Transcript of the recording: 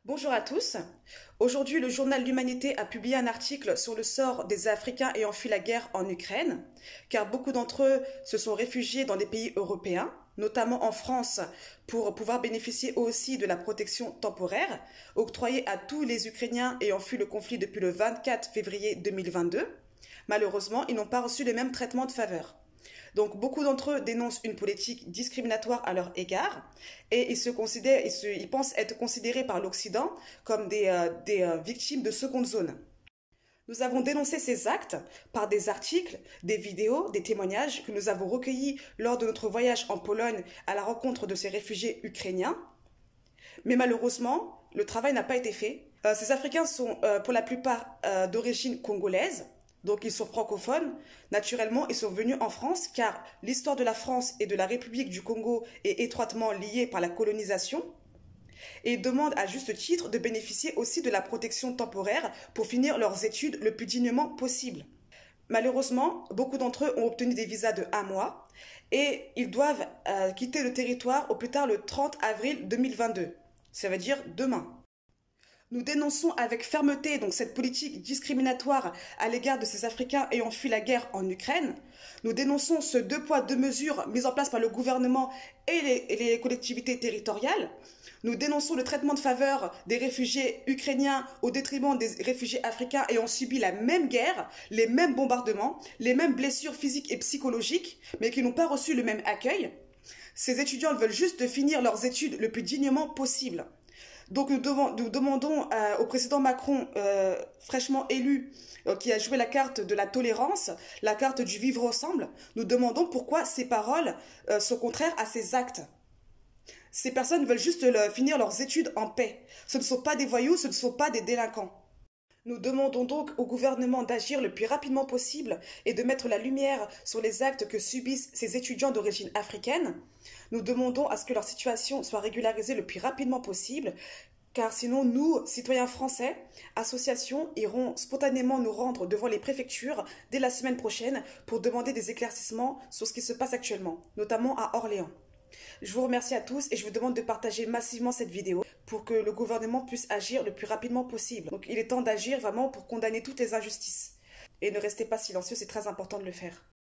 Bonjour à tous. Aujourd'hui, le journal L'Humanité a publié un article sur le sort des Africains ayant fui la guerre en Ukraine, car beaucoup d'entre eux se sont réfugiés dans des pays européens, notamment en France, pour pouvoir bénéficier aussi de la protection temporaire octroyée à tous les Ukrainiens ayant fui le conflit depuis le 24 février 2022. Malheureusement, ils n'ont pas reçu les mêmes traitements de faveur. Donc beaucoup d'entre eux dénoncent une politique discriminatoire à leur égard et ils pensent être considérés par l'Occident comme des victimes de seconde zone. Nous avons dénoncé ces actes par des articles, des vidéos, des témoignages que nous avons recueillis lors de notre voyage en Pologne à la rencontre de ces réfugiés ukrainiens. Mais malheureusement, le travail n'a pas été fait. Ces Africains sont pour la plupart d'origine congolaise, donc ils sont francophones. Naturellement, ils sont venus en France car l'histoire de la France et de la République du Congo est étroitement liée par la colonisation. Et ils demandent à juste titre de bénéficier aussi de la protection temporaire pour finir leurs études le plus dignement possible. Malheureusement, beaucoup d'entre eux ont obtenu des visas de 1 mois et ils doivent quitter le territoire au plus tard le 30 avril 2022. Ça veut dire demain. Nous dénonçons avec fermeté donc cette politique discriminatoire à l'égard de ces Africains ayant fui la guerre en Ukraine. Nous dénonçons ce deux poids deux mesures mis en place par le gouvernement et les collectivités territoriales. Nous dénonçons le traitement de faveur des réfugiés ukrainiens au détriment des réfugiés africains ayant subi la même guerre, les mêmes bombardements, les mêmes blessures physiques et psychologiques, mais qui n'ont pas reçu le même accueil. Ces étudiants veulent juste finir leurs études le plus dignement possible. Donc nous demandons au président Macron, fraîchement élu, qui a joué la carte de la tolérance, la carte du vivre ensemble, nous demandons pourquoi ces paroles sont contraires à ces actes. Ces personnes veulent juste finir leurs études en paix. Ce ne sont pas des voyous, ce ne sont pas des délinquants. Nous demandons donc au gouvernement d'agir le plus rapidement possible et de mettre la lumière sur les actes que subissent ces étudiants d'origine africaine. Nous demandons à ce que leur situation soit régularisée le plus rapidement possible, car sinon nous, citoyens français, associations, irons spontanément nous rendre devant les préfectures dès la semaine prochaine pour demander des éclaircissements sur ce qui se passe actuellement, notamment à Orléans. Je vous remercie à tous et je vous demande de partager massivement cette vidéo pour que le gouvernement puisse agir le plus rapidement possible. Donc il est temps d'agir vraiment pour condamner toutes les injustices. Et ne restez pas silencieux, c'est très important de le faire.